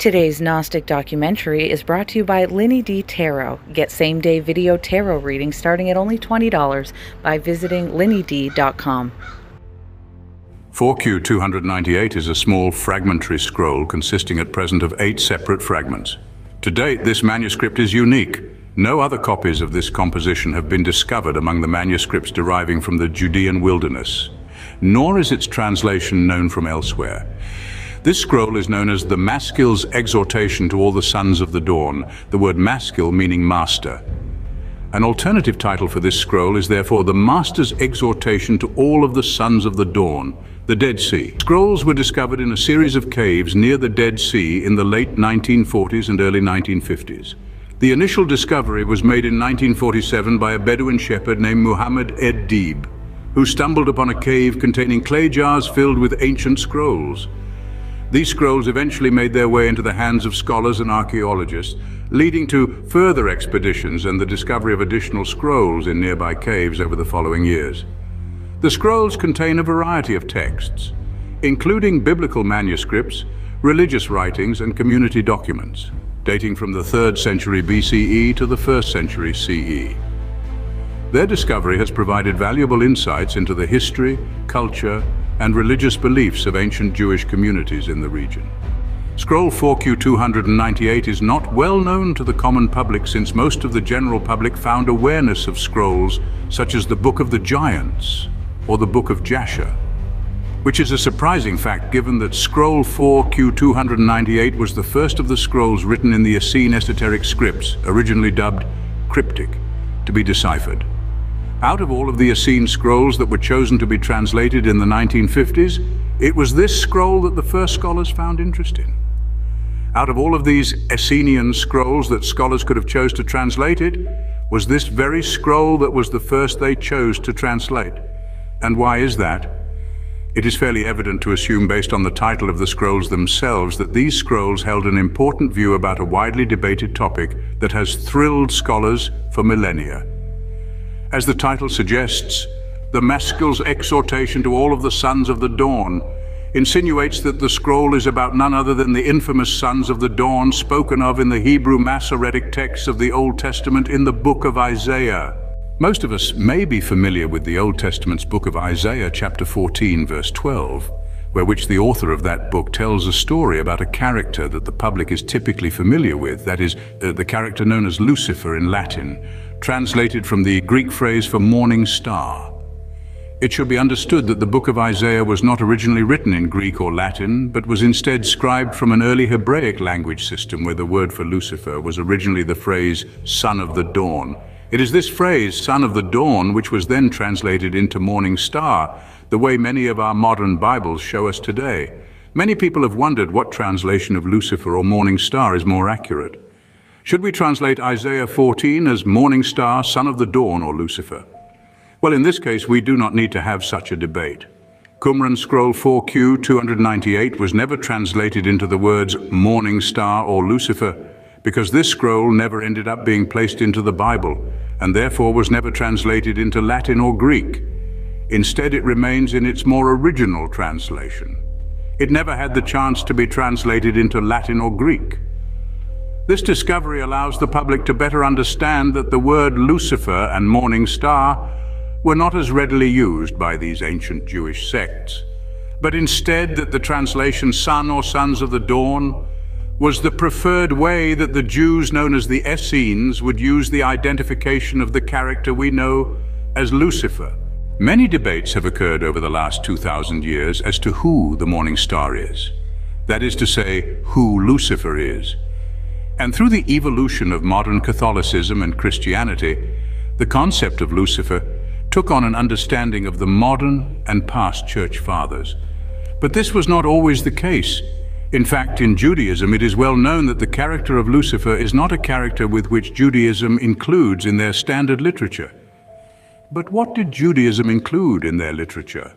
Today's Gnostic documentary is brought to you by Lenny D. Tarot. Get same-day video tarot readings starting at only $20 by visiting lennyd.com. 4Q298 is a small fragmentary scroll consisting at present of 8 separate fragments. To date, this manuscript is unique. No other copies of this composition have been discovered among the manuscripts deriving from the Judean wilderness, nor is its translation known from elsewhere. This scroll is known as the Maskell's Exhortation to all the Sons of the Dawn, the word Maskell meaning master. An alternative title for this scroll is therefore the Master's Exhortation to all of the Sons of the Dawn, the Dead Sea. Scrolls were discovered in a series of caves near the Dead Sea in the late 1940s and early 1950s. The initial discovery was made in 1947 by a Bedouin shepherd named Muhammad ed-Dib, who stumbled upon a cave containing clay jars filled with ancient scrolls. These scrolls eventually made their way into the hands of scholars and archaeologists, leading to further expeditions and the discovery of additional scrolls in nearby caves over the following years. The scrolls contain a variety of texts, including biblical manuscripts, religious writings, and community documents, dating from the 3rd century BCE to the 1st century CE. Their discovery has provided valuable insights into the history, culture, and religious beliefs of ancient Jewish communities in the region. Scroll 4Q298 is not well known to the common public since most of the general public found awareness of scrolls such as the Book of the Giants or the Book of Jasher, which is a surprising fact given that Scroll 4Q298 was the first of the scrolls written in the Essene esoteric scripts, originally dubbed cryptic, to be deciphered. Out of all of the Essene scrolls that were chosen to be translated in the 1950s, it was this scroll that the first scholars found interest in. Out of all of these Essenian scrolls that scholars could have chose to translate, it was this very scroll that was the first they chose to translate. And why is that? It is fairly evident to assume, based on the title of the scrolls themselves, that these scrolls held an important view about a widely debated topic that has thrilled scholars for millennia. As the title suggests, the Maskell's Exhortation to all of the Sons of the Dawn insinuates that the scroll is about none other than the infamous Sons of the Dawn spoken of in the Hebrew Masoretic texts of the Old Testament in the book of Isaiah. Most of us may be familiar with the Old Testament's book of Isaiah, chapter 14, verse 12, which the author of that book tells a story about a character that the public is typically familiar with, that is, the character known as Lucifer in Latin, translated from the Greek phrase for morning star. It should be understood that the book of Isaiah was not originally written in Greek or Latin, but was instead scribed from an early Hebraic language system where the word for Lucifer was originally the phrase son of the dawn. It is this phrase, son of the dawn, which was then translated into morning star, the way many of our modern Bibles show us today. Many people have wondered what translation of Lucifer or morning star is more accurate. Should we translate Isaiah 14 as morning star, son of the dawn, or Lucifer? Well, in this case, we do not need to have such a debate. Qumran Scroll 4Q298 was never translated into the words morning star or Lucifer, because this scroll never ended up being placed into the Bible, and therefore was never translated into Latin or Greek. Instead, it remains in its more original translation. It never had the chance to be translated into Latin or Greek. This discovery allows the public to better understand that the word Lucifer and morning star were not as readily used by these ancient Jewish sects, but instead that the translation son or sons of the dawn was the preferred way that the Jews known as the Essenes would use the identification of the character we know as Lucifer. Many debates have occurred over the last 2,000 years as to who the morning star is. That is to say, who Lucifer is. And through the evolution of modern Catholicism and Christianity, the concept of Lucifer took on an understanding of the modern and past church fathers. But this was not always the case. In fact, in Judaism, it is well known that the character of Lucifer is not a character with which Judaism includes in their standard literature. But what did Judaism include in their literature?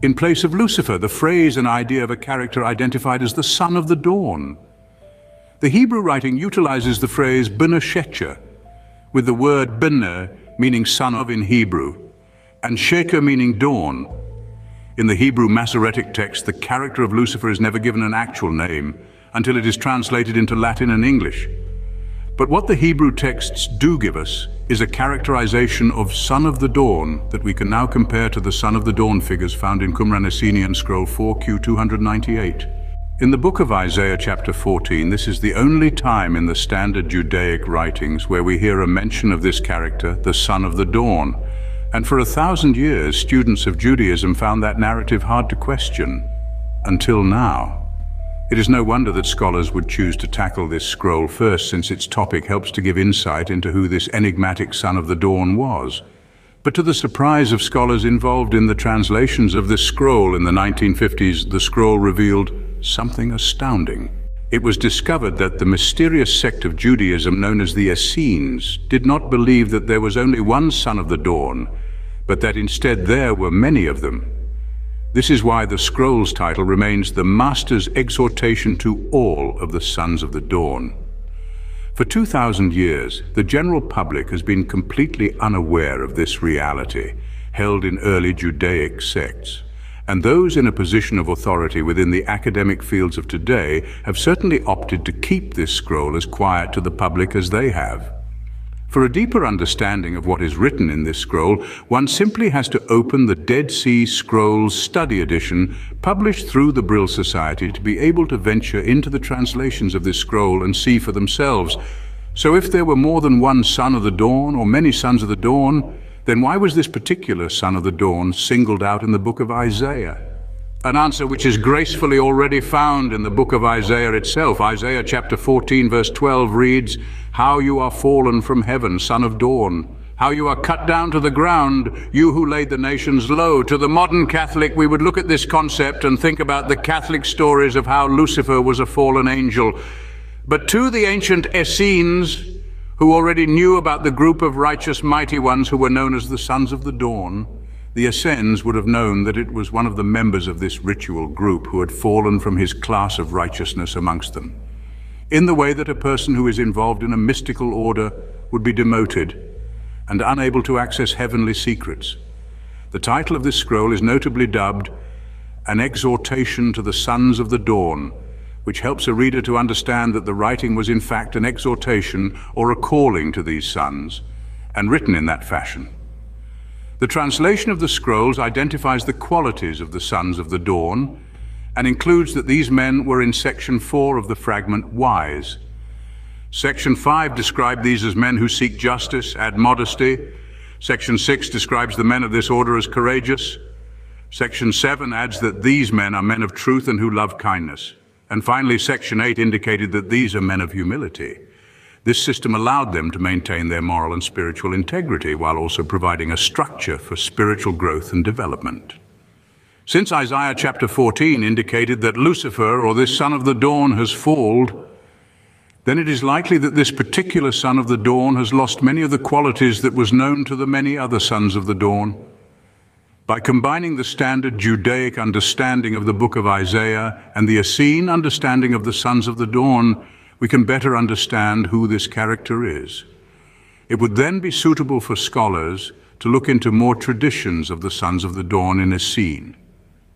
In place of Lucifer, the phrase and idea of a character identified as the son of the dawn. The Hebrew writing utilizes the phrase b'nai shecher, with the word b'nai meaning son of in Hebrew, and sheker meaning dawn. In the Hebrew Masoretic text, the character of Lucifer is never given an actual name, until it is translated into Latin and English. But what the Hebrew texts do give us is a characterization of Son of the Dawn that we can now compare to the Son of the Dawn figures found in Qumran Essenian scroll 4Q298. In the book of Isaiah chapter 14, this is the only time in the standard Judaic writings where we hear a mention of this character, the Son of the Dawn. And for 1,000 years, students of Judaism found that narrative hard to question, until now. It is no wonder that scholars would choose to tackle this scroll first, since its topic helps to give insight into who this enigmatic Son of the Dawn was. But to the surprise of scholars involved in the translations of this scroll in the 1950s, the scroll revealed something astounding. It was discovered that the mysterious sect of Judaism known as the Essenes did not believe that there was only one Son of the Dawn, but that instead there were many of them. This is why the scroll's title remains the Master's Exhortation to all of the Sons of the Dawn. For 2,000 years, the general public has been completely unaware of this reality, held in early Judaic sects. And those in a position of authority within the academic fields of today have certainly opted to keep this scroll as quiet to the public as they have. For a deeper understanding of what is written in this scroll, one simply has to open the Dead Sea Scrolls Study Edition, published through the Brill Society, to be able to venture into the translations of this scroll and see for themselves. So if there were more than one Son of the Dawn, or many Sons of the Dawn, then why was this particular Son of the Dawn singled out in the book of Isaiah? An answer which is gracefully already found in the book of Isaiah itself. Isaiah chapter 14 verse 12 reads, "How you are fallen from heaven, son of dawn. How you are cut down to the ground, you who laid the nations low." To the modern Catholic, we would look at this concept and think about the Catholic stories of how Lucifer was a fallen angel. But to the ancient Essenes, who already knew about the group of righteous mighty ones who were known as the Sons of the Dawn, the Essenes would have known that it was one of the members of this ritual group who had fallen from his class of righteousness amongst them, in the way that a person who is involved in a mystical order would be demoted and unable to access heavenly secrets. The title of this scroll is notably dubbed An Exhortation to the Sons of the Dawn, which helps a reader to understand that the writing was in fact an exhortation or a calling to these sons, and written in that fashion. The translation of the scrolls identifies the qualities of the Sons of the Dawn and includes that these men were in section 4 of the fragment wise. Section 5 described these as men who seek justice, add modesty. Section 6 describes the men of this order as courageous. Section 7 adds that these men are men of truth and who love kindness. And finally, Section 8 indicated that these are men of humility. This system allowed them to maintain their moral and spiritual integrity while also providing a structure for spiritual growth and development. Since Isaiah chapter 14 indicated that Lucifer, or this Son of the Dawn, has fallen, then it is likely that this particular Son of the Dawn has lost many of the qualities that was known to the many other Sons of the Dawn. By combining the standard Judaic understanding of the book of Isaiah and the Essene understanding of the Sons of the Dawn, we can better understand who this character is. It would then be suitable for scholars to look into more traditions of the Sons of the Dawn in Essene,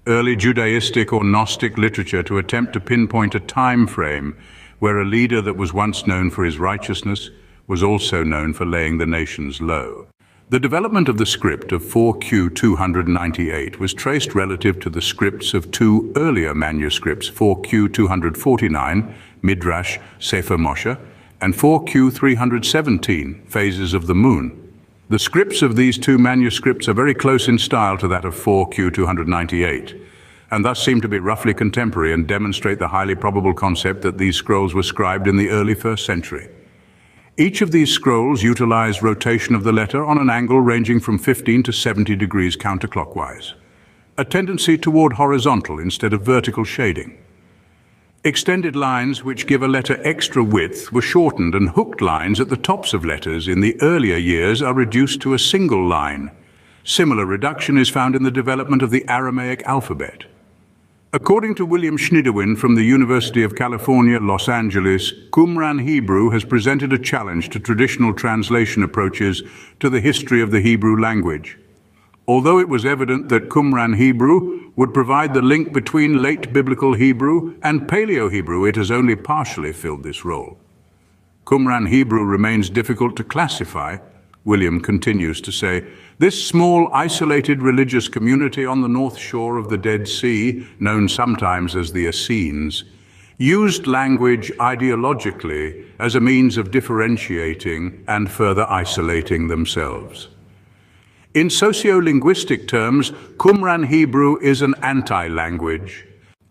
early Judaistic or Gnostic literature, to attempt to pinpoint a time frame where a leader that was once known for his righteousness was also known for laying the nations low. The development of the script of 4Q298 was traced relative to the scripts of two earlier manuscripts, 4Q249, Midrash Sefer Moshe, and 4Q317, Phases of the Moon. The scripts of these two manuscripts are very close in style to that of 4Q298, and thus seem to be roughly contemporary and demonstrate the highly probable concept that these scrolls were scribed in the early 1st century. Each of these scrolls utilized rotation of the letter on an angle ranging from 15 to 70 degrees counterclockwise, a tendency toward horizontal instead of vertical shading. Extended lines which give a letter extra width were shortened, and hooked lines at the tops of letters in the earlier years are reduced to a single line. Similar reduction is found in the development of the Aramaic alphabet. According to William Schniederwin from the University of California, Los Angeles, Qumran Hebrew has presented a challenge to traditional translation approaches to the history of the Hebrew language. Although it was evident that Qumran Hebrew would provide the link between late Biblical Hebrew and Paleo-Hebrew, it has only partially filled this role. Qumran Hebrew remains difficult to classify. William continues to say, this small, isolated religious community on the north shore of the Dead Sea, known sometimes as the Essenes, used language ideologically as a means of differentiating and further isolating themselves. In sociolinguistic terms, Qumran Hebrew is an anti-language.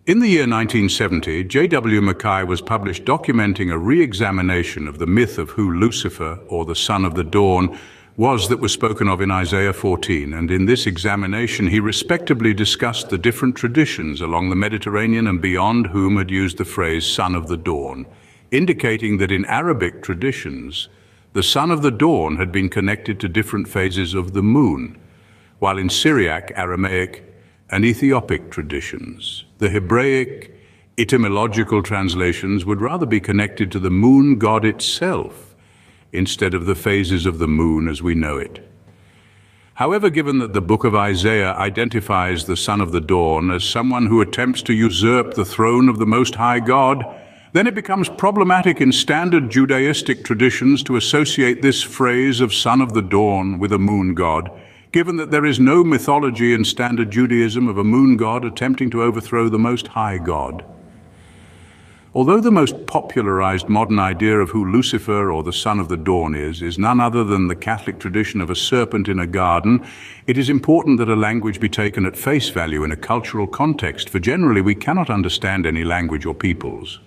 In the year 1970, J.W. Mackay was published documenting a re-examination of the myth of who Lucifer, or the son of the dawn, was that was spoken of in Isaiah 14, and in this examination he respectably discussed the different traditions along the Mediterranean and beyond whom had used the phrase son of the dawn, indicating that in Arabic traditions, the son of the dawn had been connected to different phases of the moon, while in Syriac, Aramaic, and Ethiopic traditions, the Hebraic etymological translations would rather be connected to the moon god itself, instead of the phases of the moon as we know it. However, given that the book of Isaiah identifies the son of the dawn as someone who attempts to usurp the throne of the Most High God, then it becomes problematic in standard Judaistic traditions to associate this phrase of son of the dawn with a moon god, given that there is no mythology in standard Judaism of a moon god attempting to overthrow the Most High God. Although the most popularized modern idea of who Lucifer, or the son of the dawn, is none other than the Catholic tradition of a serpent in a garden, it is important that a language be taken at face value in a cultural context, for generally we cannot understand any language or peoples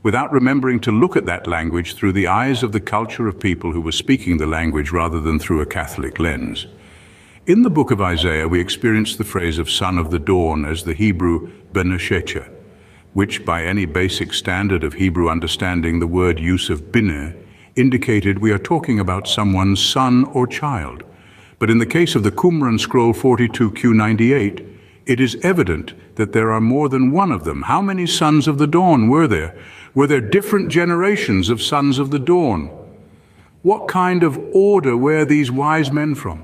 without remembering to look at that language through the eyes of the culture of people who were speaking the language rather than through a Catholic lens. In the book of Isaiah, we experience the phrase of son of the dawn as the Hebrew Beneshechah, which by any basic standard of Hebrew understanding, the word use of bineh indicated we are talking about someone's son or child. But in the case of the Qumran scroll 42Q98, it is evident that there are more than one of them. How many sons of the dawn were there? Were there different generations of sons of the dawn? What kind of order were these wise men from?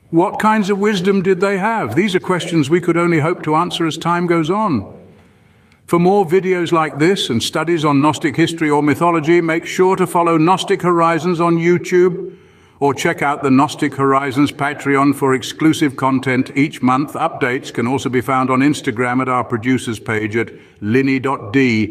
What kinds of wisdom did they have? These are questions we could only hope to answer as time goes on. For more videos like this and studies on Gnostic history or mythology, make sure to follow Gnostic Horizons on YouTube or check out the Gnostic Horizons Patreon for exclusive content each month. Updates can also be found on Instagram at our producers page at linny.d.